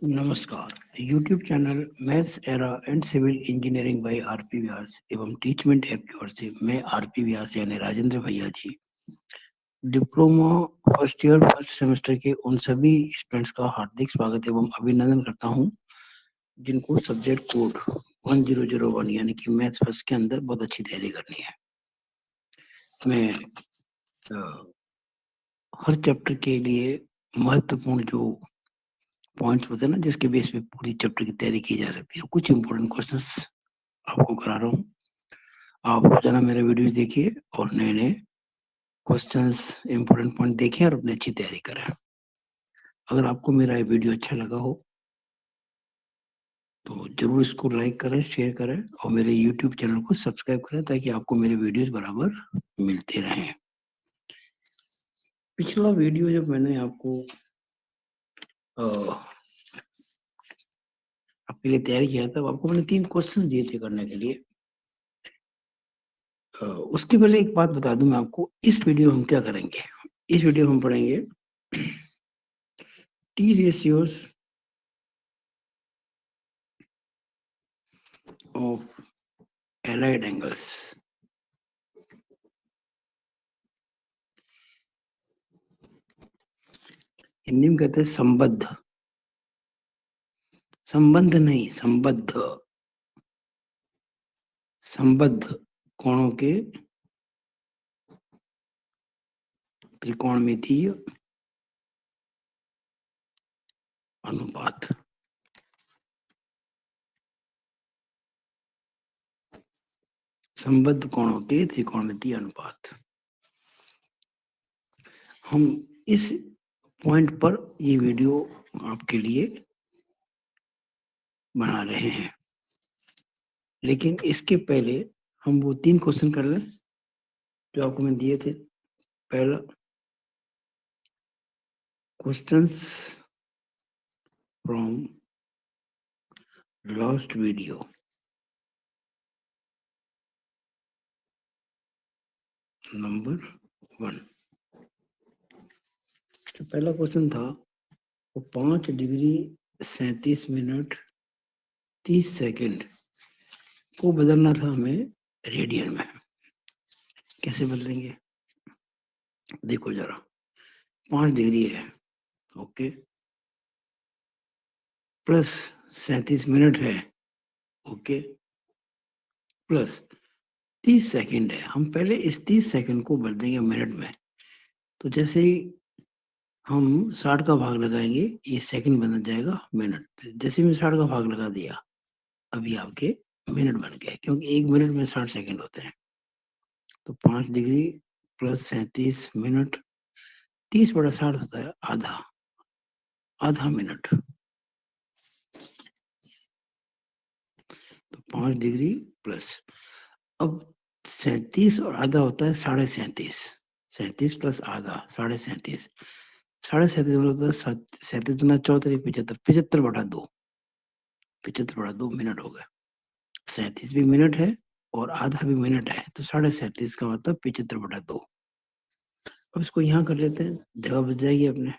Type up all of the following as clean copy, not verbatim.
नमस्कार। YouTube channel maths era and civil engineering by RP Vyas एवं teachment app की ओर से मैं आरपी व्यास यानी राजेंद्र भैया G diploma first year first semester के उन सभी स्टूडेंट्स का हार्दिक स्वागत एवं अभिनंदन करता हूं जिनको सब्जेक्ट कोड 1001 यानी कि मैथ्स फर्स्ट के अंदर बहुत अच्छी तैयारी करनी है। मैं हर चैप्टर के लिए महत्वपूर्ण जो पॉइंट्स होते हैं ना जिसके बेस पे पूरी चैप्टर की तैयारी की जा सकती है, कुछ इंपॉर्टेंट क्वेश्चंस आपको करा रहा हूँ। आप रोजाना मेरे वीडियोस देखिए और नए नए क्वेश्चंस इंपॉर्टेंट पॉइंट देखें और अपनी अच्छी तैयारी करें। अगर आपको मेरा ये वीडियो अच्छा लगा हो तो जरूर इसको लाइक करें, शेयर करें और मेरे YouTube चैनल को सब्सक्राइब करें ताकि आपको मेरे वीडियोस बराबर मिलते रहें। पिछला वीडियो जब मैंने आपको आपके लिए तैयार किया था, आपको मैंने 3 क्वेश्चंस दिए थे करने के लिए। उसके पहले एक बात बता दूं मैं आपको, इस वीडियो में हम क्या करेंगे। इस वीडियो में हम पढ़ेंगे T ratios of allied angles. Hindi में कहते हैं संबद्ध, संबंध नहीं संबद्ध, संबद्ध कोणों के त्रिकोणमितीय अनुपात। संबद्ध कोणों के त्रिकोणमितीय अनुपात। हम इस पॉइंट पर ये वीडियो आपके लिए बना रहे हैं, लेकिन इसके पहले हम वो 3 क्वेश्चन कर लें जो आपको मैं दिए थे। पहला questions from last video. Number 1, जो पहला क्वेश्चन था वो 5 डिग्री 37 मिनट 30 सेकंड को बदलना था हमें रेडियन में। कैसे बदलेंगे देखो जरा। 5 डिग्री है, ओके, प्लस 37 मिनट है, ओके, प्लस 30 सेकंड है। हम पहले इस 30 सेकंड को बदल देंगे मिनट में। तो जैसे ही हम 60 का भाग लगाएंगे ये सेकंड बन जाएगा मिनट। जैसे मैं 60 का भाग लगा दिया अभी आपके मिनट बन गए, क्योंकि 1 मिनट में 60 सेकंड होते हैं। तो 5 डिग्री प्लस 37 मिनट, 30 बटा 60 होता है आधा, आधा मिनट। तो 5 डिग्री प्लस, अब 37 और आधा होता है 37.5, 37 प्लस आधा 37.5, 37.5 होता है 37 गुना 74 75, 75 बटा 2, 75 बटा 2 मिनट हो गए। 37 भी मिनट है और आधा भी मिनट है, तो 37.5 का मतलब 75 बटा 2। अब इसको यहाँ कर लेते हैं, जगह बच जाएगी अपने,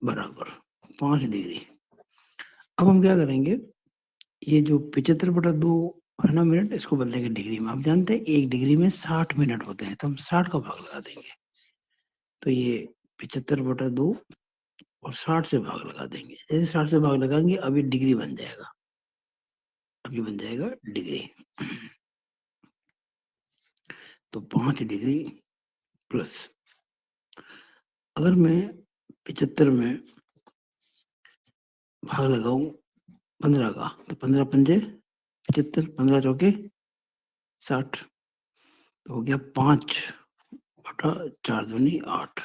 बराबर 5 डिग्री। अब हम क्या करेंगे, ये जो 75 बटा 2 है ना मिनट, इसको बदलेंगे डिग्री में। आप जानते हैं 1 डिग्री में 60 मिनट होते हैं, तो हम 60 का भाग लगा देंगे। तो ये 75 बटा 2 और 60 से भाग लगा देंगे। जैसे 60 से भाग लगाएंगे अभी डिग्री बन जाएगा, अभी बन जाएगा डिग्री। तो 5 डिग्री प्लस, अगर मैं 75 में भाग लगाऊं 15 का, तो 15 पंजे 75, 15 चौके 60, तो हो गया 5 बटा 4 दूनी 8।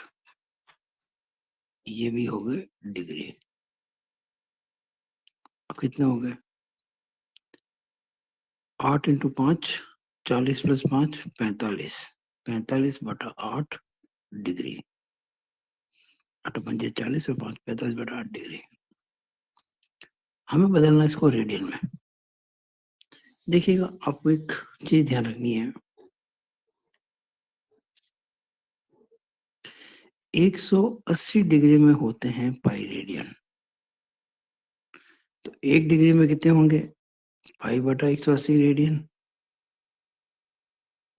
ये भी हो गए डिग्री। अब कितने हो गए, 8 इंटू 5 40 प्लस 5 45, 45 बटा 8 डिग्री। 8 पंजे 40 और 5 45 बटा 8 डिग्री। हमें बदलना इसको रेडियन में। देखिएगा आपको एक चीज ध्यान रखनी है, 180 डिग्री में होते हैं पाई रेडियन, 1 डिग्री में कितने होंगे? पाई बटा 180 रेडियन।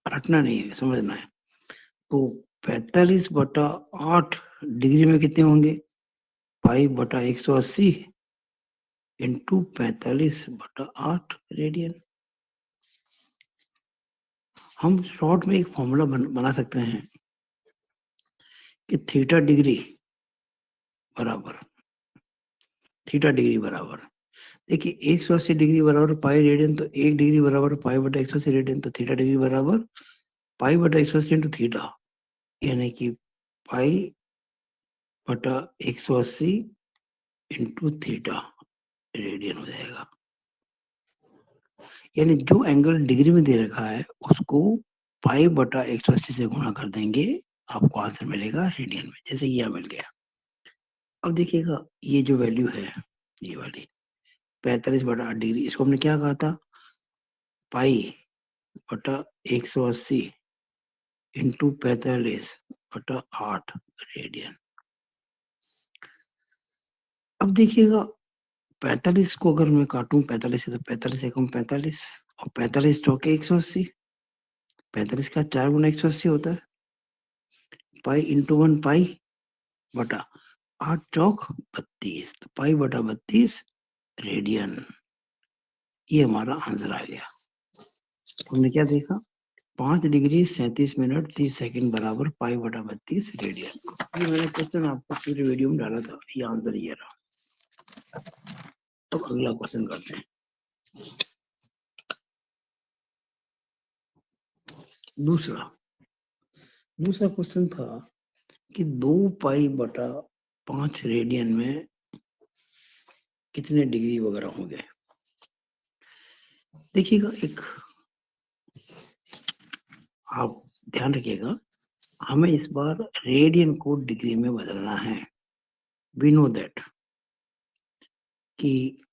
रटना नहीं है, समझना है। तो 45/8 डिग्री में कितने होंगे? पाई बटा 180 इंटू 45/8 रेडियन। हम शॉर्ट में एक फॉर्मूला बना सकते हैं कि थीटा डिग्री बराबर देखिए 180 डिग्री बराबर पाई रेडियन, तो 1 डिग्री बराबर पाई बटा 180 रेडियन, तो थीटा डिग्री बराबर पाई बटा 180 इंटू थीटा, यानी कि पाई बटा 180 इंटू थीटा रेडियन हो जाएगा। यानी जो एंगल डिग्री में दे रखा है उसको पाई बटा 180 से गुणा कर देंगे, आपको आंसर मिलेगा रेडियन में, जैसे यह मिल गया। अब देखिएगा ये जो वैल्यू है, ये वाली 45/8 डिग्री, इसको हमने क्या कहा था? पाई बटा 180 इंटू 45/8 रेडियन। अब देखिएगा 45 को अगर मैं काटूं 45 से, तो 45 एकम 45 और 45 चौके 180, 45 का 4 गुना 180 होता है। पाई इंटू 1 पाई बटा 8 चौक 32, तो पाई बटा 32 रेडियन। ये हमारा आंसर आ गया। हमने क्या देखा? 5 डिग्री 37 मिनट 30 सेकंड बराबर पाई बटा 32 रेडियन। ये मैंने क्वेश्चन आपको पूरे वीडियो में डाला था, ये आंसर ये रहा। तो अगला क्वेश्चन करते हैं। दूसरा क्वेश्चन था कि 2 पाई बटा 5 रेडियन में कितने डिग्री वगैरह होंगे। देखिएगा, एक आप ध्यान रखिएगा, हमें इस बार रेडियन को डिग्री में बदलना है। वी नो दैट कि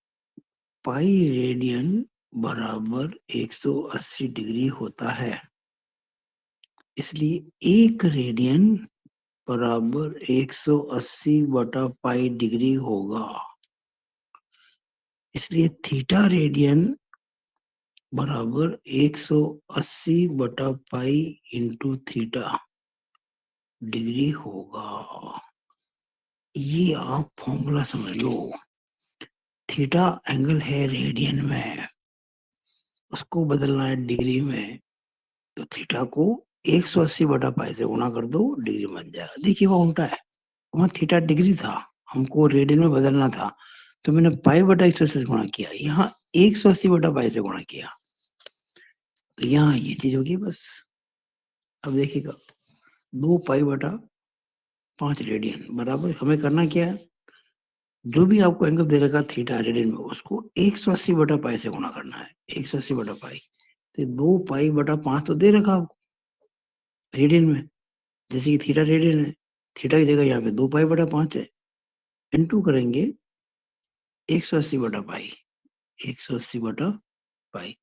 पाई रेडियन बराबर 180 डिग्री होता है, इसलिए 1 रेडियन बराबर 180 बटा पाई डिग्री होगा। इसलिए थीटा रेडियन बराबर 180 बटा पाई इंटू थीटा डिग्री होगा। ये आप फॉर्मूला समझ लो। थीटा एंगल है रेडियन में, उसको बदलना है डिग्री में, तो थीटा को 180 बटा पाई से गुणा कर दो, डिग्री बन जाएगा। देखिए वो उल्टा है, वहां थीटा डिग्री था, हमको रेडियन में बदलना था, तो मैंने पाई बटा 180 से गुणा किया, यहाँ 180 बटा पाई से गुणा किया, तो यहाँ ये चीज होगी बस। अब देखिएगा 2 पाई बटा 5 रेडियन बराबर, हमें करना क्या है? जो भी आपको एंगल दे रखा थीटा रेडियन में, उसको 180 बटा पाई से गुणा करना है। 180 बटा पाई, तो 2 पाई बटा 5 तो दे रखा आपको रेडियन में, जैसे कि थीटा रेडियन है, थीटा की जगह यहाँ पे 2 पाई बटा 5 है, इनटू करेंगे 180 बटा पाई, 180 बटा पाई,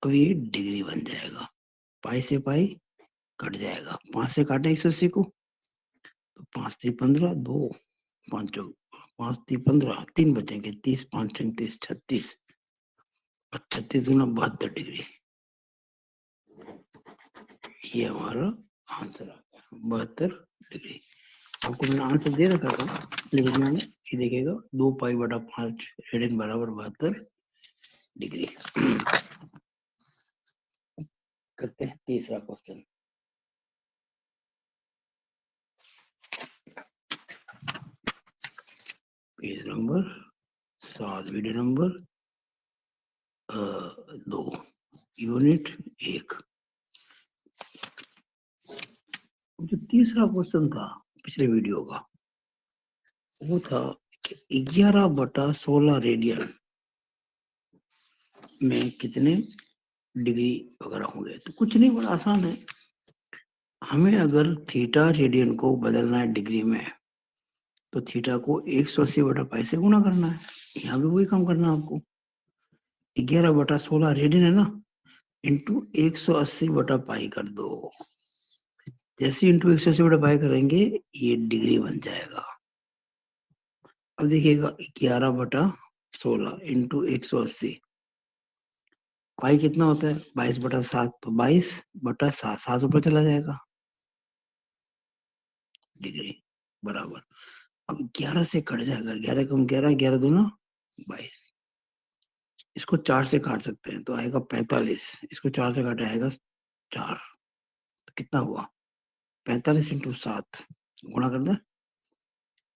अब ये डिग्री बन जाएगा। पाई से पाई कट जाएगा, 5 से काटे 180 को, तो 5 से 15, 2 5 5 3 15, 3 बचेंगे, 30 5 36 36, और 36 दूना 72 डिग्री। ये हमारा आंसर आ गया, 72 डिग्री। आपको मैंने आंसर दे रखा था लिखने में, ये देखिएगा 2 पाई बटा 5 रेडियन बराबर 72 डिग्री। करते हैं तीसरा question. Page number 7, video number 2, unit 1। जो तीसरा क्वेश्चन था पिछले वीडियो का, वो था कि 11/16 रेडियन में कितने डिग्री वगैरह होंगे। तो कुछ नहीं, बड़ा आसान है। हमें अगर थीटा रेडियन को बदलना है डिग्री में, तो थीटा को 180 बटा पाई से गुणा करना है। यहाँ भी वही काम करना है आपको। 11/16 रेडियन है ना, इंटू 180 बटा पाई कर दो। जैसे इंटू 180 बटा पाई करेंगे, ये डिग्री बन जाएगा। अब देखिएगा 11/16 16 इंटू 180, पाई कितना होता है 22/7, तो 22/7, 7 ऊपर चला जाएगा डिग्री बराबर। अब 11 से कट जाएगा, 11 कम 11, 11 दूना 22, इसको 4 से काट सकते हैं तो आएगा 45, इसको 4 से काटा आएगा 4, तो कितना हुआ 45 इंटू 7 गुणा कर दे,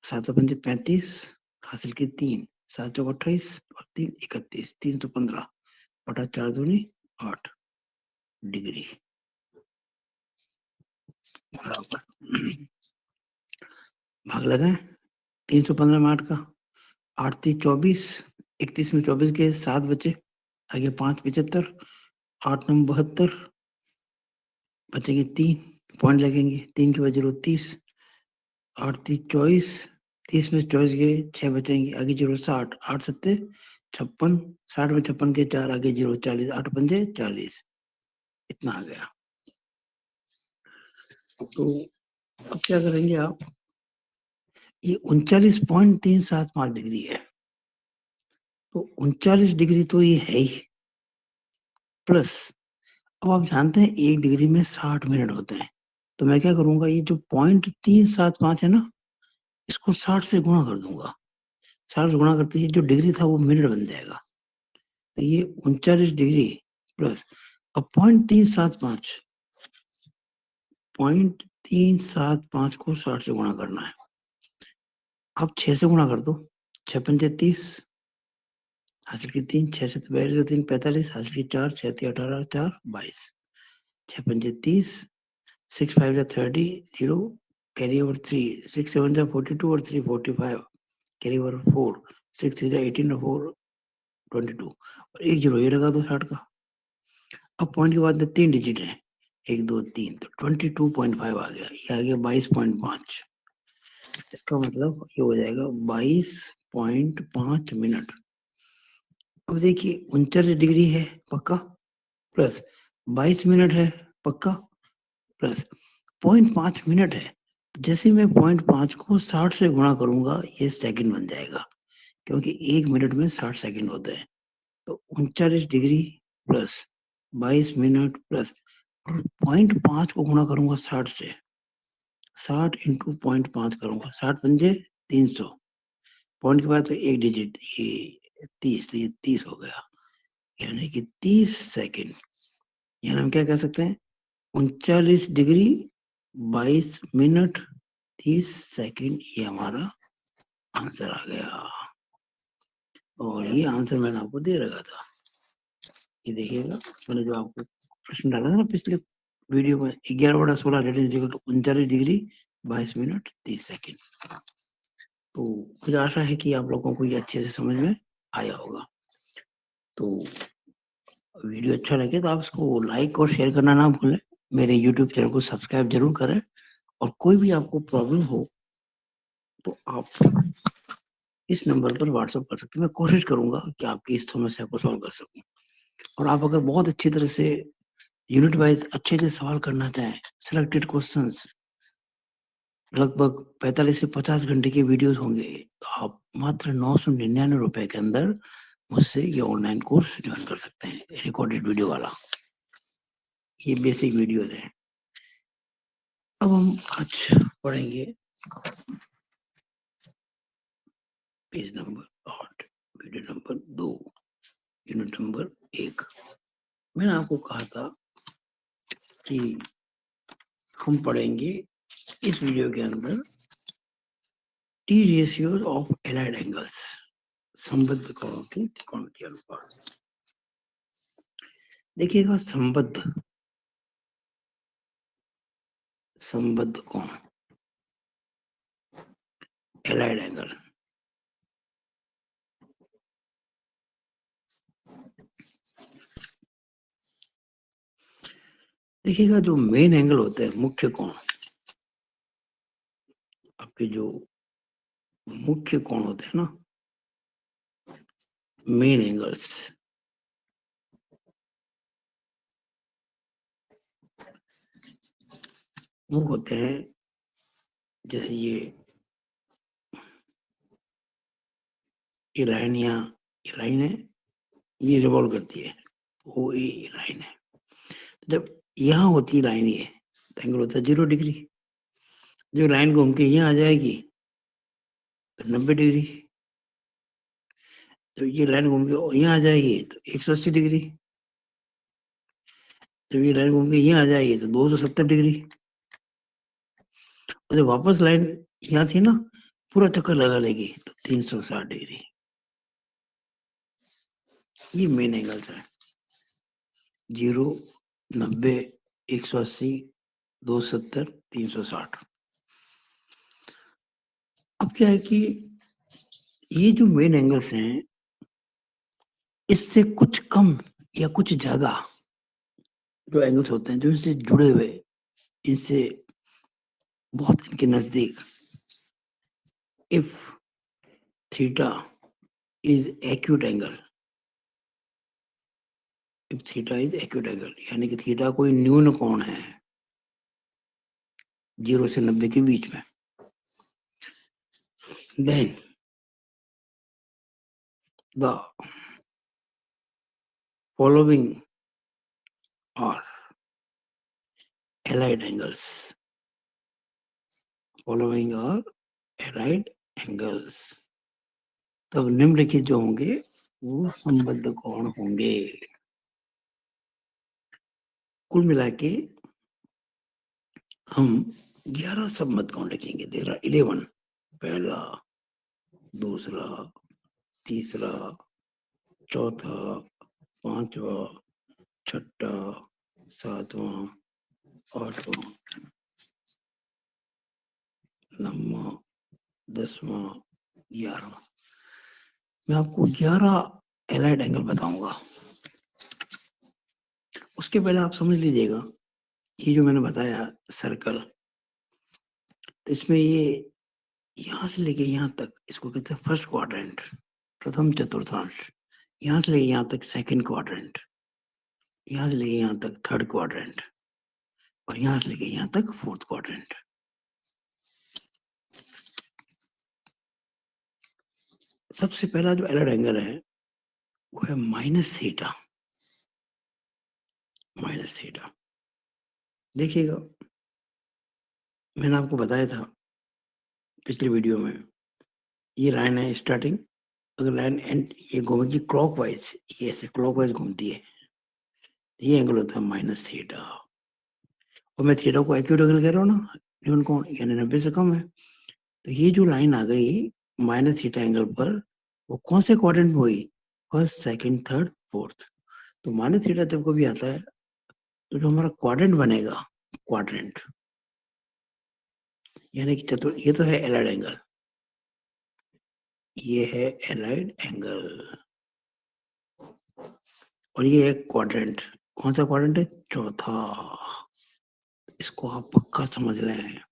7 पंजे 35, हासिल की 3, 7 चौक 28 और 3 31, 315 बटा 4 दूनी 8 डिग्री बराबर। भाग लगाए 315 में 8 का, 8 3 24, 31 में 24 के 7 बचे, आगे 5 75, 8 9 72, बचेंगे 3 पॉइंट लगेंगे, 3 के बाद 0 30, 8 3 24, 30 में 24 के 6 बचेंगे, आगे 0 60, 8 7 56, 60 में 56 के 4, आगे 0 40, 8 पंजे 40, इतना आ गया। तो अब क्या करेंगे आप, ये 39.375 डिग्री है, तो 39 डिग्री तो ये है ही, प्लस अब आप जानते हैं 1 डिग्री में 60 मिनट होते हैं, तो मैं क्या करूंगा, ये जो 0.375 है ना, इसको 60 से गुणा कर दूंगा, 60 से गुणा करते ही जो डिग्री था वो मिनट बन जाएगा, तो ये 39 डिग्री प्लस, अब 0.375 को 60 से गुणा करना है, अब 6 से गुणा कर दो, 6 पंजे 30, हासिल की 3, 6 से 3 45, हासिल की 4, 6 18, 4 22, 6 पंजे 30, 6 5 30, 0 कैरी ओवर 3, 6 7 42 और 3 45, कैरी ओवर 4, 6 3 18 और 4 22, और एक जीरो ये लगा दो 60 का। अब पॉइंट के बाद में 3 डिजिट है, 1 2 3, तो 22.5 आ गया, ये आ गया 22.5, इसका मतलब ये हो जाएगा 22.5 मिनट। अब देखिए 39 डिग्री है पक्का, प्लस 22 मिनट है पक्का, प्लस 0.5 मिनट है, तो जैसे मैं 0.5 को 60 से गुणा करूंगा ये सेकंड बन जाएगा, क्योंकि 1 मिनट में 60 सेकंड होते हैं, तो 39 डिग्री प्लस 22 मिनट प्लस 0.5 को गुणा करूंगा 60 से, 60 इंटू 0.5 करूंगा, 60 पंजे 300, पॉइंट के बाद तो एक डिजिट, ये 30, तो ये 30 हो गया, यानी कि 30 सेकंड, यानी हम क्या कह सकते हैं 39 डिग्री 22 मिनट 30 सेकंड, ये हमारा आंसर आ गया, और ये आंसर मैंने आपको दे रखा था, ये देखिएगा मैंने जो आपको प्रश्न डाला था ना पिछले वीडियो में, 11/16 39 डिग्री 22 मिनट 30 सेकंड। तो मुझे आशा है कि आप लोगों को ये अच्छे से समझ में आया होगा। तो वीडियो अच्छा लगे तो आप इसको लाइक और शेयर करना ना भूलें, मेरे यूट्यूब चैनल को सब्सक्राइब जरूर करें, और कोई भी आपको प्रॉब्लम हो तो आप इस नंबर पर व्हाट्सएप कर सकते हैं, मैं कोशिश करूंगा कि आपकी इस समस्या को सॉल्व कर सकूं। और आप अगर बहुत अच्छी तरह से यूनिट वाइज अच्छे से सवाल करना चाहें, सिलेक्टेड क्वेश्चंस, लगभग 45 से 50 घंटे के वीडियोस होंगे, तो आप मात्र 999 रुपए के अंदर मुझसे ये ऑनलाइन कोर्स ज्वाइन कर सकते हैं, रिकॉर्डेड वीडियो वाला, ये बेसिक वीडियोस है। अब हम आज पढ़ेंगे page number 8, video number 2, unit number 1। मैंने आपको कहा था कि हम पढ़ेंगे इस वीडियो के अंदर T ratios of allied angles, संबद्ध कोणों के त्रिकोणीय अनुपात। देखिएगा संबद्ध कोण एलाइड एंगल, देखिएगा जो मेन एंगल होते हैं, मुख्य कोण, आपके जो मुख्य कोण होते हैं ना, मेन एंगल्स, वो होते हैं जैसे ये लाइन यहाँ ये लाइन है, ये रिवॉल्व करती है, वो ये लाइन है। जब यहाँ होती है लाइन ये, तो एंगल होता है 0 डिग्री। जो लाइन घूम के यहाँ आ जाएगी तो 90 डिग्री। तो ये लाइन घूम के यहाँ आ जाएगी तो 180 डिग्री। जब ये लाइन घूम के यहाँ आ जाएगी तो 270 डिग्री। और जब वापस लाइन यहाँ थी ना, पूरा चक्कर लगा लेगी तो 360 डिग्री। ये मेन एंगल्स है, 0, 90, 180, 270, 360। अब क्या है कि ये जो मेन एंगल्स हैं, इससे कुछ कम या कुछ ज्यादा जो एंगल्स होते हैं, जो इनसे जुड़े हुए, इनसे बहुत इनके नजदीक, if theta is acute angle, if theta is acute angle, यानी कि थीटा कोई न्यून कोण है 0 से 90 के बीच में, then the following are allied angles. Following are allied angles. तब निम्नलिखित जो होंगे वो संबद्ध कोण होंगे। कुल मिला के हम 11 संबद्ध कोण लिखेंगे। There are 11। पहला, दूसरा, तीसरा, चौथा, पांचवा, छठा, सातवां, आठवां, नौवां, 10वां, 11वां। मैं आपको 11 एलाइड एंगल बताऊंगा। उसके पहले आप समझ लीजिएगा, ये जो मैंने बताया सर्कल, तो इसमें ये यहां से लेके यहां तक, इसको कहते हैं फर्स्ट क्वाड्रेंट, प्रथम चतुर्थांश। यहां से लेके यहां तक सेकंड क्वाड्रेंट, यहां से लेके यहां तक थर्ड क्वाड्रेंट, और यहां से लेके यहां तक फोर्थ क्वाड्रेंट। सबसे पहला जो एलाइड एंगल है वो है माइनस थीटा। माइनस थीटा देखिएगा, मैंने आपको बताया था पिछली वीडियो में, ये लाइन है स्टार्टिंग। अगर लाइन एंड ये घूमेगी क्लॉकवाइज, ये ऐसे क्लॉकवाइज घूमती है, ये एंगल होता है माइनस थीटा। और मैं थीटा को एक्यूट एंगल कह रहा हूँ ना, न्यून कोण यानी 90 से कम है। तो ये जो लाइन आ गई माइनस थीटा एंगल पर, वो कौन से क्वाड्रेंट में हुई? First, second, third, fourth. तो माइनस थीटा जब कभी आता है तो जो हमारा क्वाड्रेंट बनेगा, क्वाड्रेंट यानी कि चतुर्थ, ये तो है एलाइड एंगल, ये है एलाइड एंगल, और ये है क्वाड्रेंट। कौन सा क्वाड्रेंट है? चौथा। इसको आप पक्का समझ रहे हैं,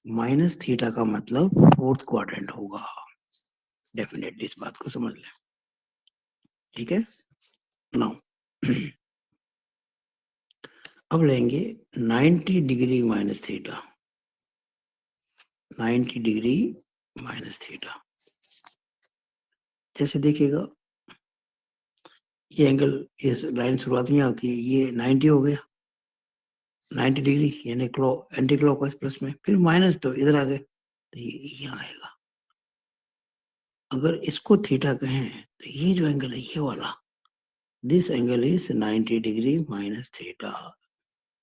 माइनस थीटा का मतलब फोर्थ क्वाड्रेंट होगा। डेफिनेटली इस बात को समझ लें, ठीक है। नाउ अब लेंगे 90 degree minus theta. 90 degree minus theta, जैसे देखिएगा ये एंगल, इस लाइन शुरुआत में आती है, ये 90 हो गया, 90 डिग्री यानी एंटी क्लॉकवाइज प्लस में, फिर माइनस तो इधर आ गए, तो ये यहाँ आएगा। अगर इसको थीटा कहें तो ये जो एंगल है ये वाला, this angle is 90 degree minus theta.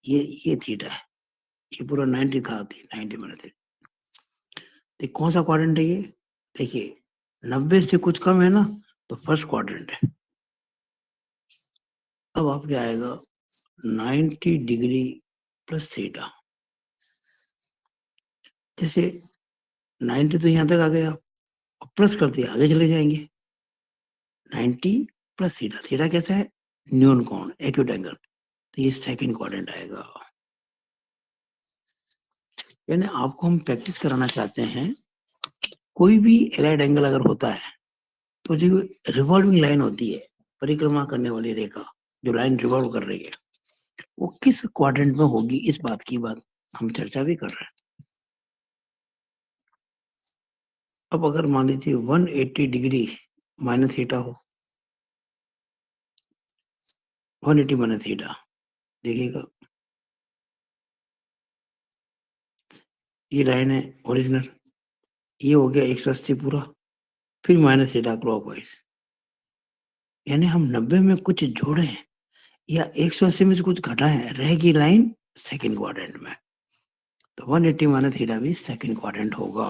ये थीटा है, ये पूरा 90 था, 90 माइनस थीटा। तो कौन सा क्वाड्रेंट है ये? देखिए 90 से कुछ कम है ना, तो फर्स्ट क्वाड्रेंट है। अब आप क्या आएगा, 90 डिग्री प्लस थीटा। जैसे 90 तो यहाँ तक आ गया, प्लस कर दिया, आगे चले जाएंगे। 90 प्लस थीटा, थीटा कैसा है? न्यून कोण, एक्यूट एंगल, तो ये सेकंड क्वाड्रेंट आएगा। यानी आपको हम प्रैक्टिस कराना चाहते हैं, कोई भी एलाइड एंगल अगर होता है तो जो रिवॉल्विंग लाइन होती है, परिक्रमा करने वाली रेखा, जो लाइन रिवॉल्व कर रही है, वो किस क्वाड्रेंट में होगी, इस बात की बात हम चर्चा भी कर रहे हैं। अब अगर मान लीजिए 180 डिग्री माइनस थीटा हो, 180 माइनस थीटा, देखिएगा ये लाइन है ओरिजिनल, ये हो गया 180 पूरा, फिर माइनस थीटा क्लॉकवाइज, यानी हम 90 में कुछ जोड़े या 180 में से कुछ घटाएं, रहेगी लाइन सेकंड क्वाड्रेंट में, तो 180 माइनस थीटा भी सेकंड क्वाड्रेंट होगा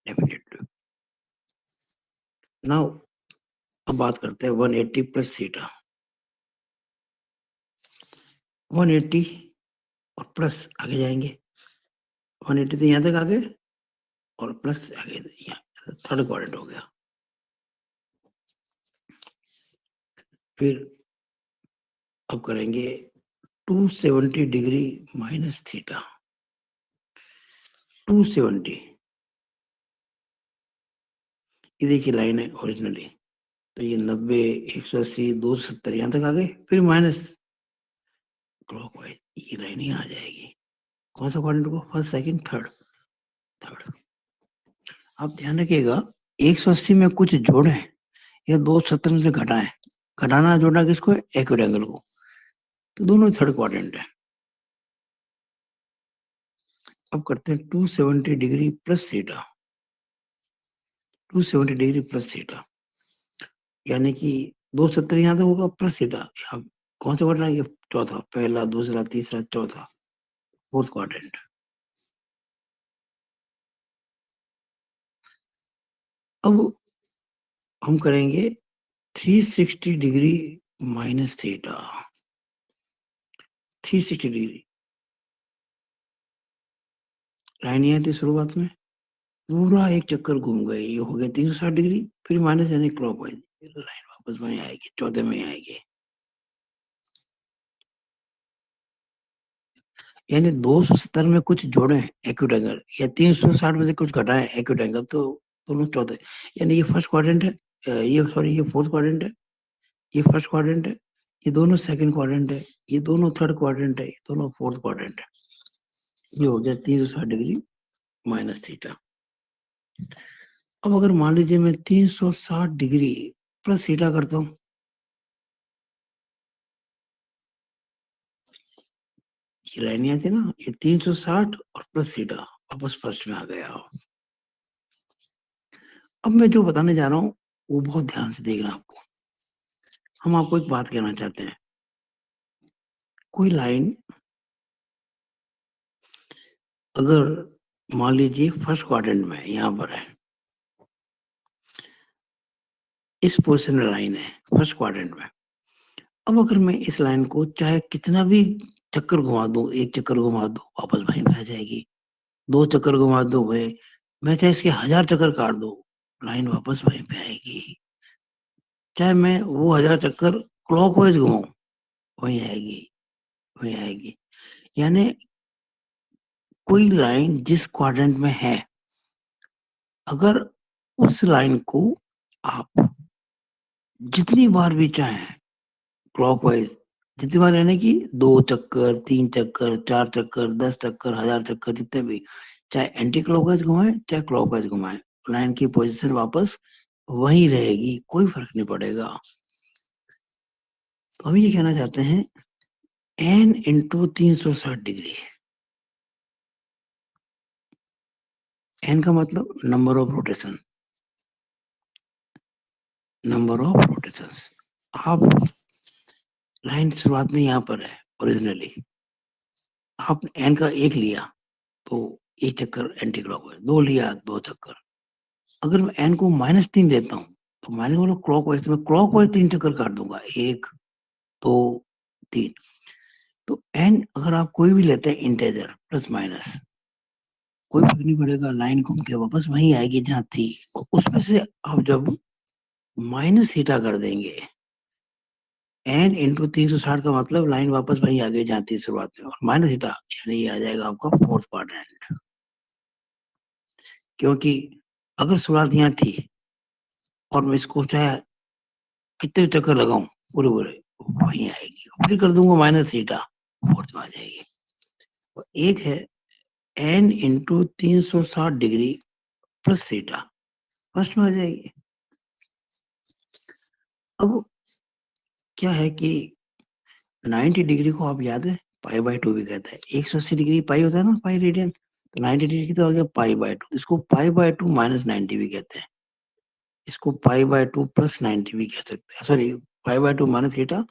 डेफिनेटली। नाउ अब बात करते हैं 180 प्लस थीटा, 180 और प्लस आगे जाएंगे, 180 तो यहाँ तक आगे और प्लस आगे यहाँ, थर्ड क्वाड्रेंट हो गया। फिर अब करेंगे 270 डिग्री माइनस थीटा, 270, ये देखिए लाइन है ओरिजिनली, तो ये 90, 180, 270 यहाँ तक आ गए, फिर माइनस क्लॉकवाइज ये लाइन ही आ जाएगी। कौन सा क्वाड्रेंट को? First, second, third, third. आप ध्यान रखिएगा 180 में कुछ जोड़े या 270 में से घटाएं, घटाना जोड़ना किसको है? एक्यूट एंगल को, तो दोनों थर्ड क्वाड्रेंट है। अब करते हैं 270 degree plus theta, 270 degree plus theta, यानी कि 270 यहाँ तक होगा प्लस थीटा, अब कौन सा क्वाड्रेंट? ये चौथा, पहला, दूसरा, तीसरा, चौथा, फोर्थ क्वाड्रेंट। अब हम करेंगे 360 degree minus theta, 360 degree, line यहाँ थी शुरुआत में, पूरा एक चक्कर घूम गए, ये हो गया 360 डिग्री, फिर माइनस यानी क्लॉकवाइज, लाइन वापस वहीं आएगी, चौथे में आएगी, यानी 270 में कुछ जोड़े एक्यूट एंगल या 360 में से कुछ घटाएं एक्यूट एंगल, तो दोनों चौथे, यानी ये फर्स्ट क्वाड्रेंट है, ये सॉरी ये फोर्थ क्वाड्रेंट है, ये फर्स्ट क्वाड्रेंट है, ये दोनों सेकंड क्वाड्रेंट है, ये दोनों थर्ड क्वाड्रेंट है, ये दोनों फोर्थ क्वाड्रेंट है। ये हो गया 360 डिग्री माइनस थीटा। अब अगर मान लीजिए मैं 360 डिग्री प्लस थीटा करता हूँ, ये लाइन यहाँ थी ना, ये 360 और प्लस थीटा वापस फर्स्ट में आ गया। अब मैं जो बताने जा रहा हूँ वो बहुत ध्यान से देखना आपको। हम आपको एक बात कहना चाहते हैं, कोई लाइन अगर मान लीजिए फर्स्ट क्वाड्रेंट में यहाँ पर है, इस पोजीशन में लाइन है फर्स्ट क्वाड्रेंट में, अब अगर मैं इस लाइन को चाहे कितना भी चक्कर घुमा दूं, एक चक्कर घुमा दूं वापस वहीं पे आ जाएगी, दो चक्कर घुमा दूं वही, मैं चाहे इसके 1000 चक्कर काट दूं लाइन वापस वहीं पे आएगी, चाहे मैं वो 1000 चक्कर क्लॉकवाइज घुमाऊं वहीं आएगी, वहीं आएगी। यानी कोई लाइन जिस क्वाड्रेंट में है, अगर उस लाइन को आप जितनी बार भी चाहें क्लॉकवाइज, जितनी बार यानी कि 2 चक्कर, 3 चक्कर, 4 चक्कर, 10 चक्कर, 1000 चक्कर, जितने भी, चाहे एंटी क्लॉकवाइज घुमाएं चाहे क्लॉकवाइज घुमाएं, लाइन की पोजीशन वापस वही रहेगी, कोई फर्क नहीं पड़ेगा। तो हम ये कहना चाहते हैं n इंटू 360 डिग्री, n का मतलब number of rotation, number of rotation. आप लाइन शुरुआत में यहाँ पर है ओरिजिनली, आपने n का 1 लिया तो एक चक्कर एंटी क्लॉकवाइज, 2 लिया 2 चक्कर, अगर मैं n को -3 लेता हूँ तो माइनस वाला क्लॉकवाइज, तो मैं क्लॉकवाइज 3 चक्कर काट दूंगा, 1, 2, 3। तो n अगर आप कोई भी लेते हैं इंटेजर प्लस माइनस, कोई फर्क नहीं पड़ेगा, लाइन घूम के वापस वहीं आएगी जहां थी, और उसमें से आप जब माइनस थीटा कर देंगे, n इंटू 360 का मतलब लाइन वापस वहीं आ गई जहां थी शुरुआत में, और माइनस थीटा यानी ये आ जाएगा आपका फोर्थ क्वाड्रेंट, क्योंकि अगर शुरुआत यहाँ थी और मैं इसको चाहे कितने चक्कर लगाऊं पूरे पूरे, वहीं आएगी, फिर कर दूंगा माइनस थीटा, फोर्थ में आ जाएगी। और एक है n into 360 degree plus theta, first में आ जाएगी। अब क्या है कि 90 डिग्री को आप याद है पाई/2 भी कहते हैं। 180 डिग्री पाई होता है ना, पाई रेडियन। तो 90 डिग्री तो आ गया पाई/2। इसको पाई/2 माइनस 90 भी कहते हैं। इसको पाई/2 प्लस 90 भी कह सकते हैं। सॉरी, पाई/2 माइनस थीटा,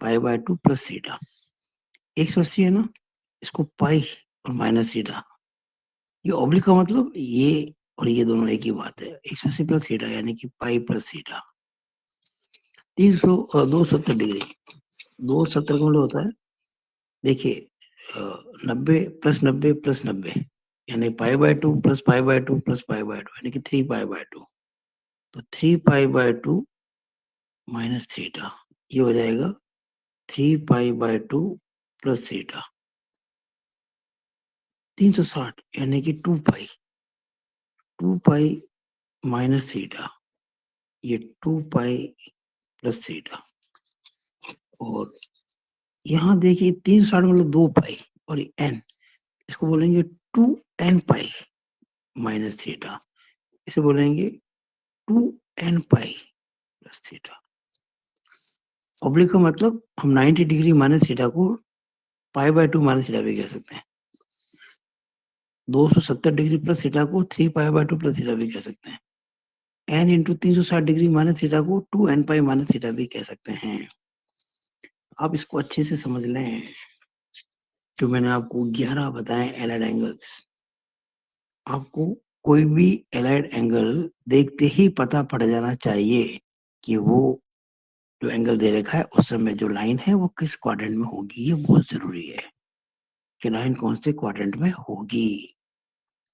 पाई/2 प्लस थीटा। 180 है ना, इसको पाई और माइनस थीटा। ये ऑब्लिक का मतलब ये और ये दोनों एक ही बात है। 180 प्लस थीटा यानी कि पाई प्लस थीटा। 270 डिग्री, 270 का मतलब होता है, देखिए 90 प्लस 90 प्लस 90 यानी पाई/2 प्लस पाई/2 प्लस पाई/2 यानी कि 3 पाई/2। तो 3 पाई/2 माइनस थीटा, ये हो जाएगा 3 पाई/2 प्लस थीटा। 360 यानी कि 2 पाई, 2 पाई माइनस थीटा, ये 2 पाई प्लस थीटा। और यहाँ देखिए 360 मतलब 2 पाई और एन, इसको बोलेंगे 2n पाई माइनस थीटा। इसे बोलेंगे 2n pi plus theta. Oblique का मतलब हम 90 डिग्री माइनस थीटा को पाई/2 माइनस थीटा भी कह सकते हैं। 270 डिग्री प्लस थीटा को 3 पाई/2 प्लस थीटा भी कह सकते हैं। n into 360 degree minus theta को 2n पाई माइनस थीटा भी कह सकते हैं। आप इसको अच्छे से समझ लें। जो मैंने आपको 11 बताए एलाइड एंगल्स, आपको कोई भी एलाइड एंगल देखते ही पता पड़ जाना चाहिए कि वो जो एंगल दे रखा है उस समय जो लाइन है वो किस क्वाड्रेंट में होगी। ये बहुत जरूरी है कि लाइन कौन से क्वाड्रेंट में होगी।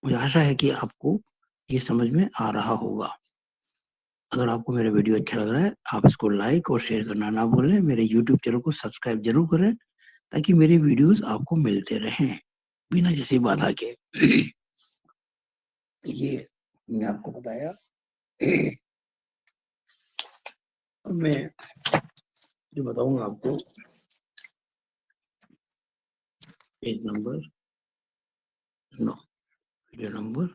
मुझे आशा है कि आपको ये समझ में आ रहा होगा। अगर आपको मेरा वीडियो अच्छा लग रहा है, आप इसको लाइक और शेयर करना ना भूलें। मेरे यूट्यूब चैनल को सब्सक्राइब जरूर करें ताकि मेरे वीडियोस आपको मिलते रहें बिना किसी बाधा के। ये मैं आपको बताया। अब मैं जो बताऊंगा आपको, page number 9, video number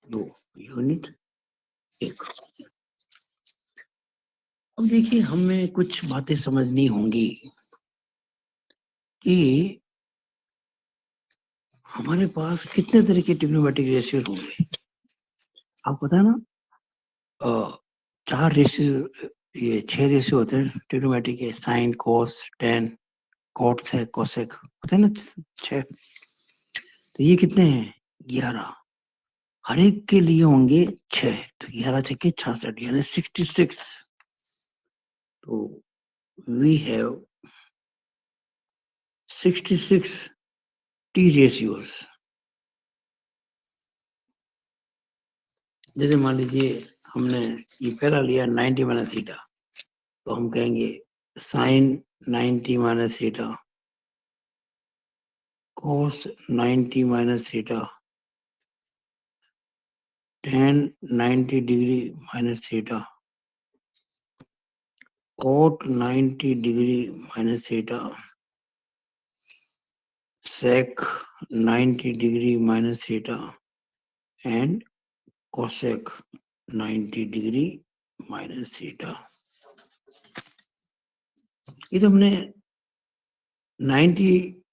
2, unit 1। अब देखिए, हमें कुछ बातें समझनी होंगी कि हमारे पास कितने तरह के ट्रिग्नोमेट्रिक रेशियो होंगे। आपको पता है ना, 4 रेशियो, ये 6 रेशियो होते हैं ट्रिग्नोमेट्रिक के, साइन, कॉस, टेन, कॉट से कोसेक होते हैं ना 6। तो ये कितने हैं? 11। हर एक के लिए होंगे 6, तो 11×6 = 66 यानी 66। तो वी हैव 66 टी रेशियोज। जैसे मान लीजिए हमने ये पहला लिया 90 माइनस थीटा, तो हम कहेंगे sine 90 minus theta, cos 90 minus theta, tan 90 degree minus theta, cot 90 degree minus theta, sec 90 degree minus theta and cosec 90 degree minus theta. ये तो हमने 90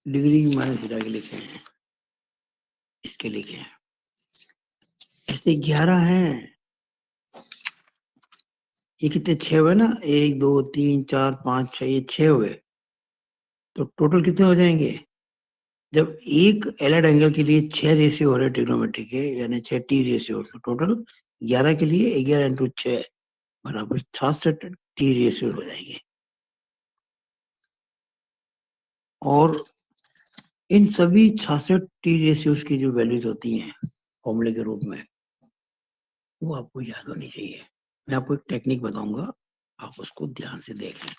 डिग्री माइनस थीटा के लिखे हैं, इसके लिखे हैं। ऐसे 11 हैं। ये कितने? 6 हुए ना, 1 2 3 4 5 6, ये 6 हुए। तो टोटल कितने हो जाएंगे? जब एक एलाइड एंगल के लिए 6 रेशियो हो रहे ट्रिग्नोमेट्री के, यानी 6 टी रेशियो, तो टोटल 11 के लिए 11 इंटू 6 बराबर 66 टी रेशियो हो जाएंगे। और इन सभी 66 टी रेशियोज की जो वैल्यूज होती हैं फॉर्मूले के रूप में, वो आपको याद होनी चाहिए। मैं आपको एक टेक्निक बताऊंगा, आप उसको ध्यान से देखें।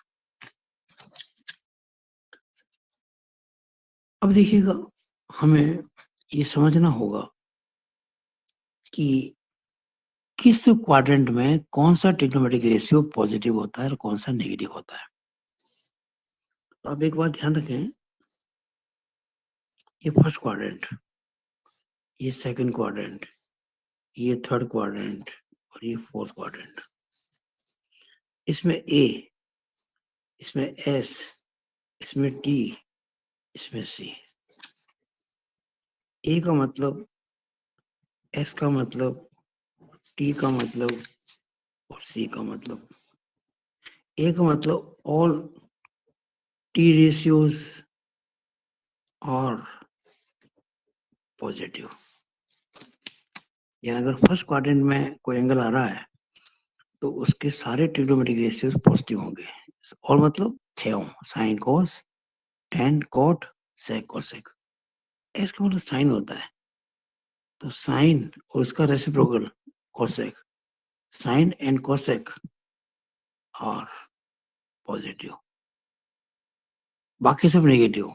अब देखिएगा, हमें ये समझना होगा कि किस क्वाड्रेंट में कौन सा ट्रिग्नोमेट्रिक रेशियो पॉजिटिव होता है और कौन सा नेगेटिव होता है। तो आप एक बात ध्यान रखें, ये फर्स्ट क्वाड्रेंट, ये सेकंड क्वाड्रेंट, ये थर्ड क्वाड्रेंट और ये फोर्थ क्वाड्रेंट। इसमें ए इसमें एस, इसमें टी, इसमें सी। ए का मतलब, एस का मतलब, टी का मतलब और सी का मतलब। ए का मतलब ऑल टी रेशियोज और पॉजिटिव। यानी अगर फर्स्ट क्वाड्रेंट में कोई एंगल आ रहा है तो उसके सारे ट्रिग्नोमेट्रिक रेशियोज पॉजिटिव होंगे। और मतलब 6 हों, sine cos tan cot sec cosec. इसका मतलब साइन होता है, तो साइन और उसका reciprocal cosec, sine and cosec are positive, बाकी सब negative.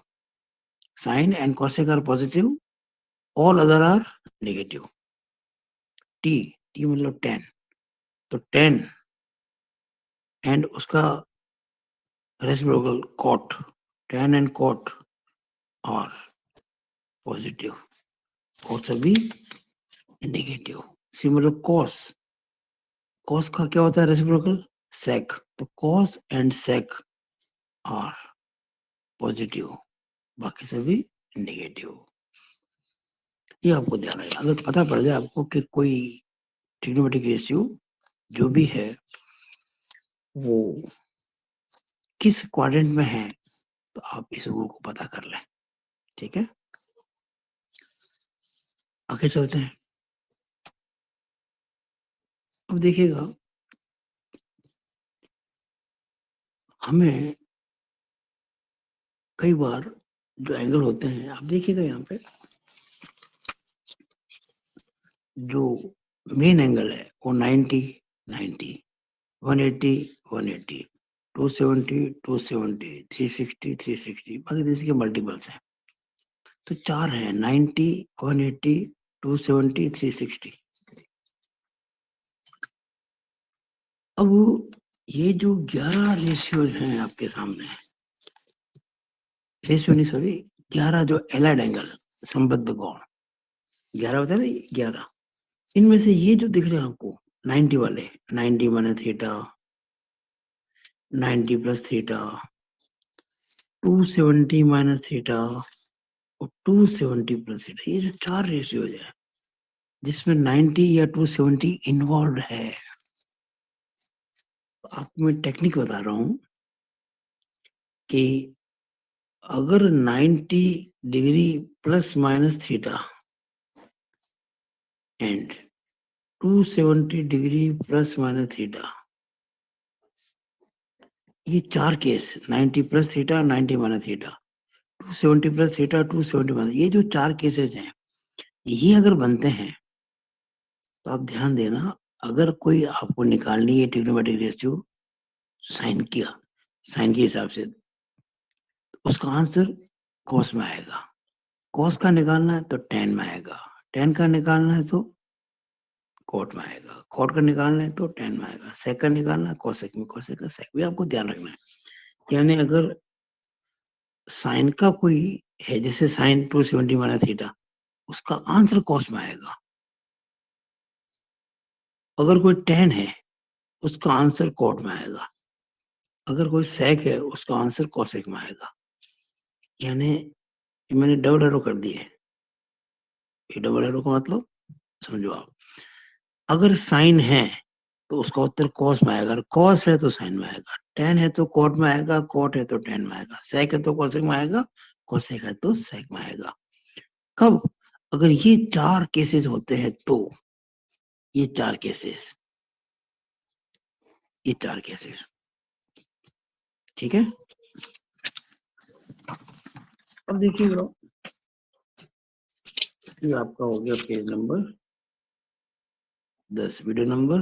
Sine and cosec are positive, all other are negative. T, T मतलब 10, तो 10 एंड उसका reciprocal cot, tan and cot are positive और सभी नेगेटिव। सिमिलर कॉस, कॉस का क्या होता है रेसिप्रोकल? सेक, तो cos and sec are positive, बाकी सभी नेगेटिव। ये आपको ध्यान रखना। अगर पता पड़ जाए आपको कि कोई ट्रिग्नोमेट्रिक रेशियो जो भी है वो किस क्वाड्रेंट में है, तो आप इस रूल को पता कर लें। ठीक है, आगे चलते हैं। अब देखिएगा, हमें कई बार जो एंगल होते हैं, आप देखिएगा यहाँ पे जो मेन एंगल है वो 90, 90, 180, 180, 270, 270, 360, 360, बाकी इसके मल्टीपल्स हैं। तो 4 है, 90, 180, 270, 360। अब ये जो 11 रेशियोज हैं आपके सामने, रेशियो नहीं सॉरी, 11 जो एलाइड एंगल, संबद्ध कोण 11 होता है ना, 11। इनमें से ये जो दिख रहे हैं आपको 90 वाले, 90 minus theta, 90 plus theta, 270 minus theta और 270 प्लस थीटा, ये जो 4 रेशियोज है जिसमें 90 या 270 इन्वॉल्व है, तो आपको मैं टेक्निक बता रहा हूं कि अगर 90 degree plus minus theta and 270 degree plus minus theta, ये 4 case, 90 plus theta, 90 minus theta, 270 plus theta, 270 minus, ये जो 4 केसेस हैं, ये अगर बनते हैं तो आप ध्यान देना, अगर कोई आपको निकालनी है ट्रिग्नोमेट्रिक रेशियो साइन के हिसाब से, तो उसका आंसर कॉस में आएगा। कॉस का निकालना है तो टेन में आएगा, टेन का निकालना है तो कॉट में आएगा, कॉट का निकालना है तो टेन में आएगा, सेक का निकालना है कोसेक में, कोसेक का सेक भी आपको ध्यान रखना है। यानी अगर साइन का कोई है, जैसे साइन 270 माइनस थीटा, उसका आंसर कॉस में आएगा। अगर कोई टेन है उसका आंसर कॉट में आएगा। अगर कोई सेक है उसका आंसर कोसेक में आएगा। यानी मैंने डबल एरो कर दिए। ये डबल एरो का मतलब समझो आप, अगर साइन है तो उसका उत्तर कॉस में आएगा, अगर कॉस है तो साइन में आएगा, टेन है तो कॉट में आएगा, कॉट है तो टेन में आएगा, सेक है तो कोसेक में आएगा, कोसेक है तो सेक में आएगा। कब? अगर ये 4 केसेस होते हैं तो, ये 4 केसेस, ये 4 केसेस, ठीक है। अब देखिएगा, ये आपका हो गया page number 10, video number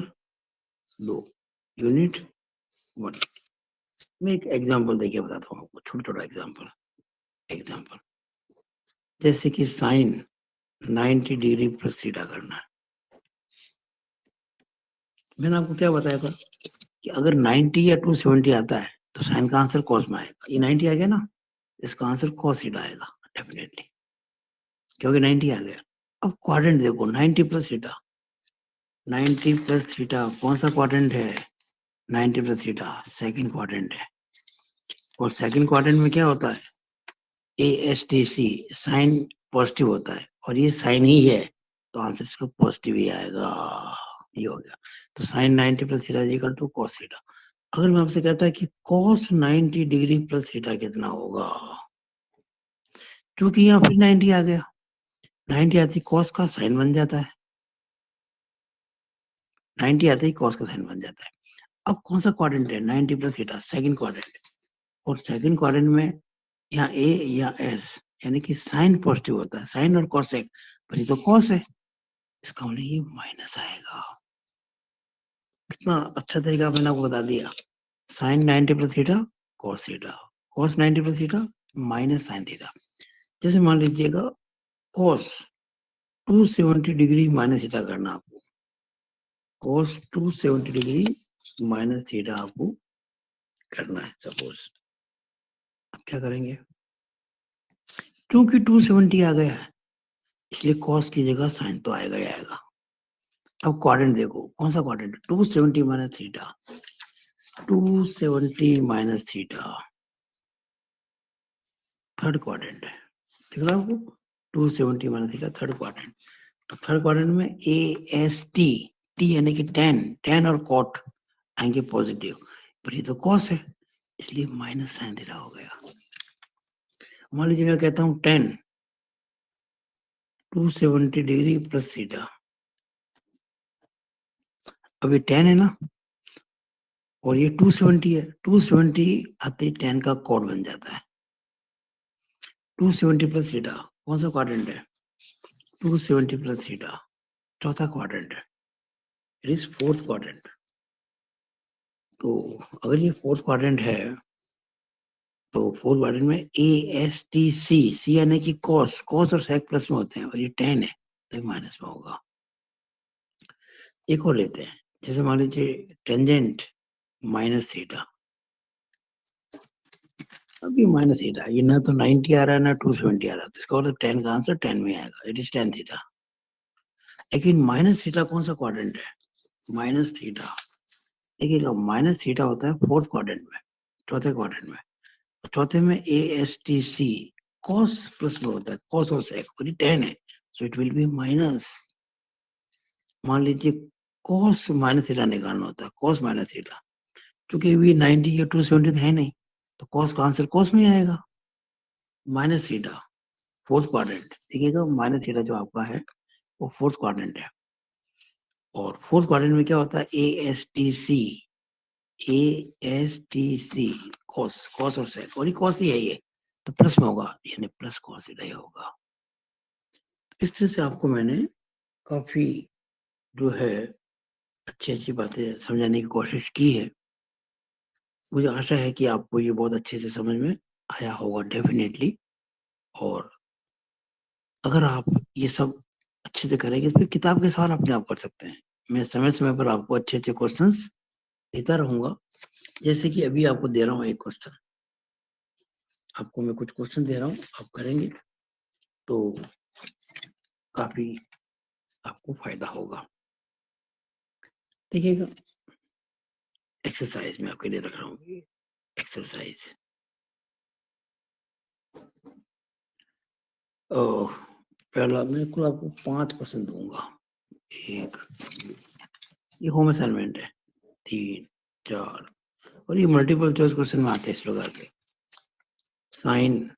2, unit 1। मैं एक एग्जांपल देके बताता हूँ आपको, छोटा छोटा एग्जांपल। जैसे कि साइन 90 डिग्री प्लस थीटा करना है। मैंने आपको क्या बताया था कि अगर 90 या 270 आता है तो साइन का आंसर कॉस में आएगा। ये 90 आ गया ना, इसका आंसर कॉस थीटा आएगा डेफिनेटली, क्योंकि 90 आ गया। अब क्वाड्रेंट देखो, 90 प्लस थीटा, 90 प्लस थीटा कौन सा क्वाड्रेंट है? 90 प्लस थीटा सेकंड क्वाड्रेंट है। और सेकंड क्वाड्रेंट में क्या होता है, ASTC, साइन पॉजिटिव होता है और ये साइन ही है तो आंसर इसका पॉजिटिव ही आएगा। ये हो गया। तो sine 90 plus theta equal to cos theta. अगर मैं आपसे कहता है कि कॉस 90 डिग्री प्लस थीटा कितना होगा, क्योंकि यहाँ फिर 90 आ गया, 90 आती कॉस का साइन बन जाता है, 90 आते ही कॉस का साइन बन जाता है। अब कौन सा क्वाड्रेंट है, 90 प्लस थीटा, सेकंड क्वाड्रेंट। और सेकंड क्वाड्रेंट में यहाँ ए या एस यानी कि साइन पॉजिटिव होता है, साइन और कॉसेक, पर ये तो कॉस है, इसका मतलब ये माइनस आएगा। कितना अच्छा तरीका मैंने आपको बता दिया। Sine 90 plus theta cos theta, cos 90 plus theta minus sine theta. जैसे मान लीजिएगा कॉस 270 डिग्री माइनस थीटा करना आपको, कॉस 270 डिग्री माइनस थीटा आपको करना है सपोज। अब क्या करेंगे, क्योंकि 270 आ गया है इसलिए कॉस की जगह साइन तो आएगा ही आएगा। अब क्वाड्रेंट देखो कौन सा quadrant, 270 minus theta, 270 minus theta third quadrant है, दिख रहा है आपको, 270 माइनस थीटा थर्ड क्वाड्रेंट। तो थर्ड क्वाड्रेंट में AST, टी यानी कि टेन और कॉट आएंगे पॉजिटिव, पर ये तो कॉस है इसलिए माइनस साइन थीटा हो गया। मान लीजिए मैं कहता हूँ 270 डिग्री प्लस थीटा, अब ये 10 है ना और ये 270 है, 270 आते ही 10 का कॉट बन जाता है। 270 प्लस थीटा कौन सा क्वाड्रेंट है, 270 प्लस थीटा चौथा क्वाड्रेंट है, इट इज फोर्थ क्वाड्रेंट। तो अगर ये फोर्थ क्वाड्रेंट है तो फोर्थ क्वाड्रेंट में ASTC, सी यानी कि कॉस, कॉस और सेक प्लस में होते हैं और ये 10 है तो माइनस में होगा। एक और लेते हैं, जैसे मान लीजिए टेंजेंट माइनस थीटा, अभी माइनस थीटा, ये ना तो 90 आ रहा है ना 270 आ रहा है, तो इसका मतलब 10 का आंसर 10 में आएगा, इट इज 10 थीटा। लेकिन माइनस थीटा कौन सा क्वाड्रेंट है, माइनस थीटा देखिएगा, माइनस थीटा होता है फोर्थ क्वाड्रेंट में, चौथे क्वाड्रेंट में। चौथे में ASTC कॉस प्लस में होता है, कॉस और सेक, और ये 10 है so it will be minus. मान लीजिए कॉस माइनस थीटा निकालना होता है, कॉस माइनस थीटा, क्योंकि ये 90 या 270 है नहीं तो कॉस का आंसर कॉस में आएगा, माइनस थीटा फोर्थ क्वाड्रेंट। देखिएगा माइनस थीटा जो आपका है वो फोर्थ क्वाड्रेंट है, और फोर्थ क्वाड्रेंट में क्या होता है, ASTC, ASTC कॉस, कॉस और सेक, और ये कॉस ही है ये तो प्लस में होगा, यानी प्लस कॉस थीटा ही होगा। इस तरह से आपको मैंने काफी जो है अच्छी अच्छी बातें समझाने की कोशिश की है। मुझे आशा है कि आपको ये बहुत अच्छे से समझ में आया होगा डेफिनेटली, और अगर आप ये सब अच्छे से करेंगे तो फिर किताब के सवाल अपने आप कर सकते हैं। मैं समय समय पर आपको अच्छे अच्छे क्वेश्चंस देता रहूंगा, जैसे कि अभी आपको दे रहा हूँ एक क्वेश्चन, आपको मैं कुछ क्वेश्चन दे रहा हूँ, आप करेंगे तो काफी आपको फायदा होगा। देखिएगा एक्सरसाइज में आपके लिए रख रहा हूँ, एक्सरसाइज पहला मैं कुल आपको 5 क्वेश्चन दूंगा, एक ये होम असाइनमेंट है, 3 4 और ये मल्टीपल चॉइस क्वेश्चन में आते हैं इस प्रकार के। Sine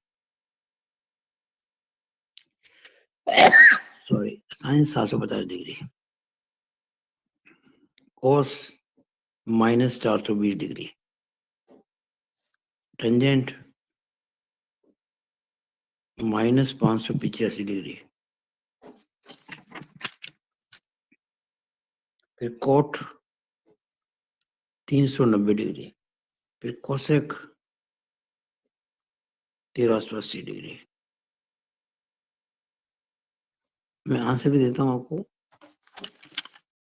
sorry sine 750 degree, cos minus 420 degree, tangent minus 585 degree, फिर कोट 390 डिग्री, फिर कोसेक 1380 डिग्री। मैं आंसर भी देता हूं आपको,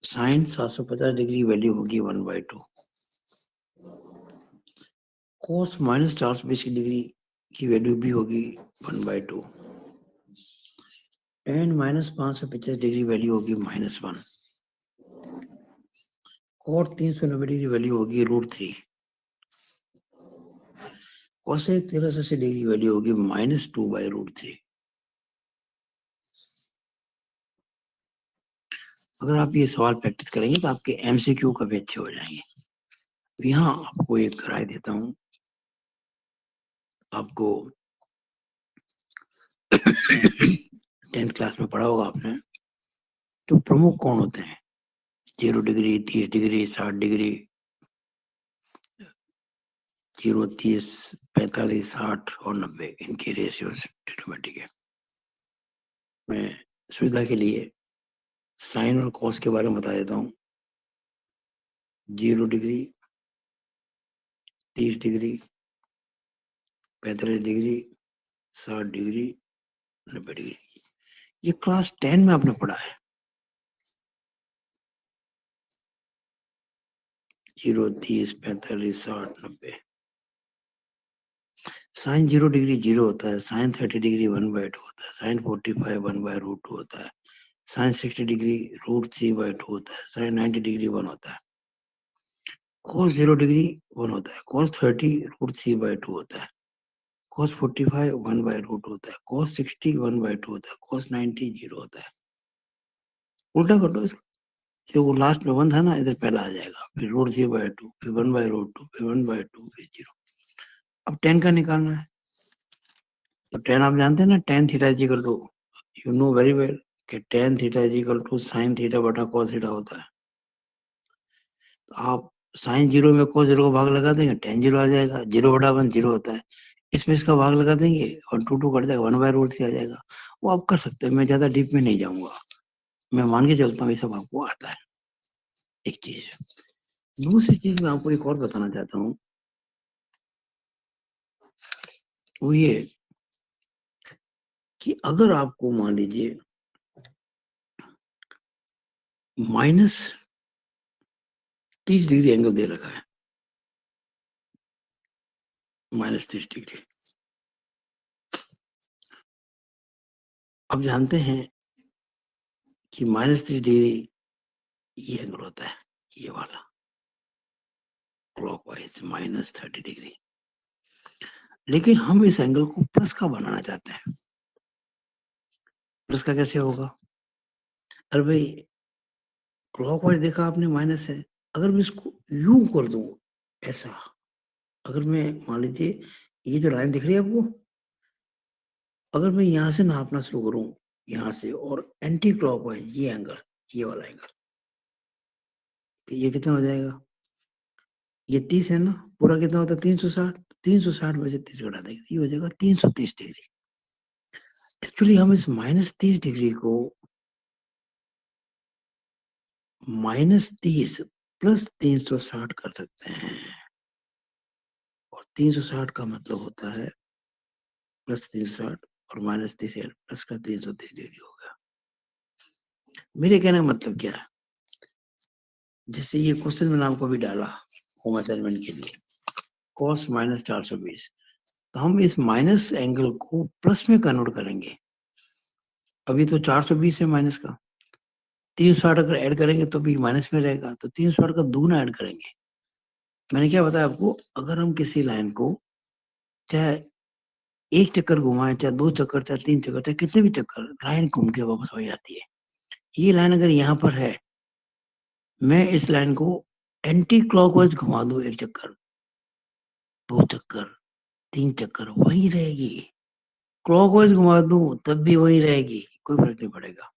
साइन 750 डिग्री वैल्यू होगी 1/2, कोस माइनस 420 डिग्री की वैल्यू भी होगी 1/2, टेन माइनस 550 डिग्री वैल्यू होगी -1, कोट 390 डिग्री वैल्यू होगी √3, कोसेक 1380 डिग्री वैल्यू होगी -2/√3। अगर आप ये सवाल प्रैक्टिस करेंगे तो आपके एमसीक्यू काफी अच्छे हो जाएंगे। यहाँ आपको एक राय देता हूँ, आपको 10th क्लास में पढ़ा होगा आपने, तो प्रमुख कौन होते हैं? 0 डिग्री, 30 डिग्री, 60 डिग्री, 0, 30, 45, 60 और 90, इनके रेशियोज ट्रिग्नोमेट्री के। मैं सुविधा के लिए साइन और कॉस के बारे में बता देता हूँ। 0 degree, 30 degree, 45 degree, 60 degree, 90 degree, ये क्लास 10 में आपने पढ़ा है। 0, 30, 45, 60, 90। साइन 0 डिग्री 0 होता है, साइन 30 डिग्री 1/2 होता है, साइन 45 1/√2 होता है, साइन 60 डिग्री √3/2 होता है, साइन 90 डिग्री 1 होता है, cos 0 डिग्री 1 होता है, cos 30 √3/2 होता है, cos 45 1/√2 होता है, cos 60 1/2 होता है, cos 90 0 होता है। उल्टा कर दो इसको, जो वो लास्ट में 1 था ना, इधर पहला आ जाएगा, फिर √3/2, फिर 1/√2, फिर 1/2, फिर 0। अब 10 का निकालना है, तो 10 आप जानते हैं ना, tan theta is equal to, you know very well कि tan theta is equal to sin theta बटा cos थीटा होता है। तो आप sin 0 में cos 0 का भाग लगा देंगे, tan 0 आ जाएगा, 0/1 0 होता है, इसमें इसका भाग लगा देंगे और 2 2 कट जाएगा, 1/√3 आ जाएगा। वो आप कर सकते हैं, मैं ज्यादा डीप में नहीं जाऊंगा, मैं मान के चलता हूँ ये सब आपको आता है। एक चीज, दूसरी चीज मैं आपको एक और बताना चाहता हूँ, वो ये कि अगर आपको मान लीजिए -30 डिग्री एंगल दे रखा है, -30 डिग्री, अब जानते हैं कि -30 डिग्री ये एंगल होता है, ये वाला क्लॉकवाइज -30 डिग्री, लेकिन हम इस एंगल को प्लस का बनाना चाहते हैं। प्लस का कैसे होगा? अरे भाई, क्लॉकवाइज देखा आपने माइनस है, अगर मैं इसको यूं कर दूं ऐसा, अगर मैं मान लीजिए ये जो लाइन दिख रही है आपको, अगर मैं यहां से नापना शुरू करूं, यहां से, और एंटी क्लॉकवाइज ये एंगल, ये वाला एंगल, तो ये कितना हो जाएगा? ये 30 है ना, पूरा कितना होता है? 360, 360 में से 30 घटा देंगे, ये हो जाएगा 330 डिग्री। एक्चुअली हम इस -30 डिग्री को -30 प्लस 360 कर सकते हैं, और 360 का मतलब होता है +360 और -30 प्लस का 330 डिग्री हो गया। मेरे कहने का मतलब क्या है, जैसे ये क्वेश्चन मैंने आपको भी डाला होम असाइनमेंट के लिए, cos -420, तो हम इस माइनस एंगल को प्लस में कन्वर्ट करेंगे। अभी तो 420 है माइनस का, 360 अगर ऐड करेंगे तो भी माइनस में रहेगा, तो 360 का दुगना ऐड करेंगे। मैंने क्या बताया आपको, अगर हम किसी लाइन को चाहे एक चक्कर घुमाएं, चाहे 2 चक्कर, चाहे 3 चक्कर, चाहे कितने भी चक्कर, लाइन घूम के वापस हो जाती है। ये लाइन अगर यहाँ पर है, मैं इस लाइन को एंटी क्लॉकवाइज घुमा दूं, 1 चक्कर, 2 चक्कर, 3 चक्कर, वही रहेगी। क्लॉकवाइज घुमा दूं तब भी वही रहेगी, कोई फर्क नहीं पड़ेगा।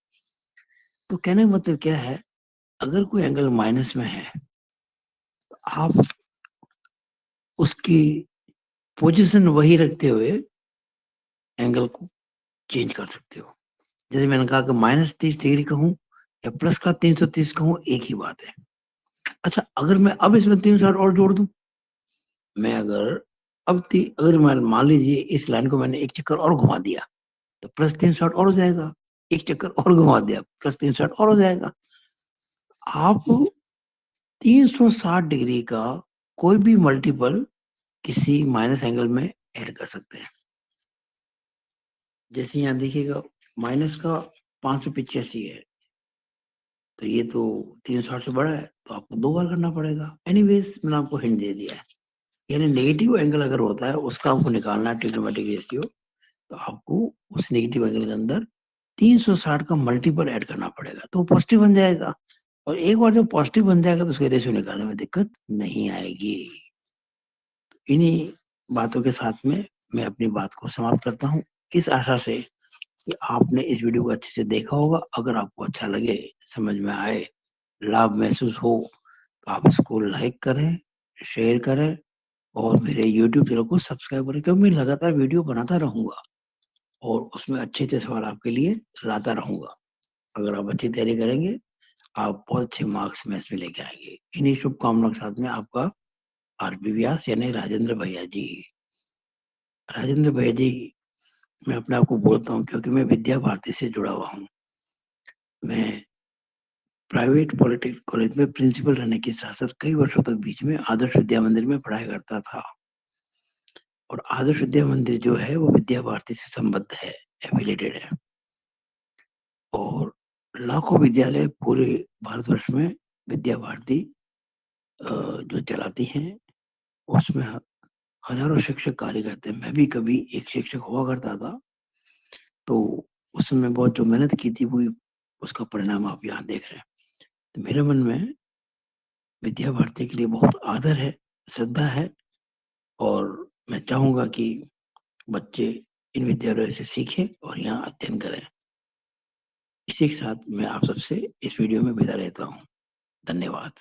तो कहने का मतलब क्या है, अगर कोई एंगल माइनस में है, तो आप उसकी पोजीशन वही रखते हुए एंगल को चेंज कर सकते हो। जैसे मैंने कहा कि -30 डिग्री कहूं या प्लस का 330 कहूं, एक ही बात है। अच्छा, अगर मैं अब इसमें 360 और जोड़ दूं, मैं अगर अगर मैं मान लीजिए इस लाइन को मैंने 1 चक्कर और घुमा दिया, तो +360 और हो जाएगा, 1 चक्कर और घुमा दिया, +360 और हो जाएगा। आप 360 डिग्री का कोई भी मल्टीपल किसी माइनस एंगल में ऐड कर सकते हैं। जैसे यहाँ देखिएगा, माइनस का 585 है, तो ये तो 360 से बड़ा है, तो आपको 2 बार करना पड़ेगा। एनीवेज, मैंने आपको हिंट दे दिया है। यानी नेगेटिव एंगल अगर होता है उसका आपको निकालना है ट्रिग्नोमेट्रिक रेशियो, तो आपको उस नेगेटिव एंगल के अंदर 360 का मल्टीपल ऐड करना पड़ेगा तो पॉजिटिव बन जाएगा। और एक बार जब पॉजिटिव बन जाएगा तो उसके रेशियो निकालने में दिक्कत नहीं आएगी। इन्हीं बातों के साथ में मैं अपनी बात को समाप्त करता हूँ, इस आशा से कि आपने इस वीडियो को अच्छे से देखा होगा। अगर आपको अच्छा लगे, समझ में आए, लाभ महसूस हो, तो आप इसको लाइक करें, शेयर करें और मेरे यूट्यूब चैनल को सब्सक्राइब करें, क्योंकि मैं लगातार वीडियो बनाता रहूंगा और उसमें अच्छे अच्छे सवाल आपके लिए लाता रहूंगा। अगर आप अच्छी तैयारी करेंगे, आप बहुत अच्छे मार्क्स मैथ्स में लेके आएंगे। इन्हीं शुभकामनाओं के साथ में आपका आरपी व्यास यानी राजेंद्र भैया जी। राजेंद्र भैया जी, मैं अपने आप को बोलता हूँ क्योंकि मैं विद्या भारती से जुड़ा हुआ हूँ। मैं प्राइवेट पॉलिटेक्निक कॉलेज में प्रिंसिपल रहने के साथ साथ कई वर्षों तक बीच में आदर्श विद्या मंदिर में पढ़ाई करता था। और आदर्श विद्या मंदिर जो है वो विद्या भारती से संबद्ध है, एफिलेटेड है। और लाखों विद्यालय पूरे भारतवर्ष में विद्या भारती जो चलाती हैं, उसमें हजारों शिक्षक कार्य करते हैं। मैं भी कभी एक शिक्षक हुआ करता था, तो उस समय बहुत जो मेहनत की थी वो उसका परिणाम आप यहाँ देख रहे हैं। तो मेरे मन में विद्या भारती के लिए बहुत आदर है, श्रद्धा है और मैं चाहूंगा कि बच्चे इन विद्यालयों से सीखें और यहाँ अध्ययन करें। इसी के साथ मैं आप सबसे इस वीडियो में विदा लेता हूँ। धन्यवाद।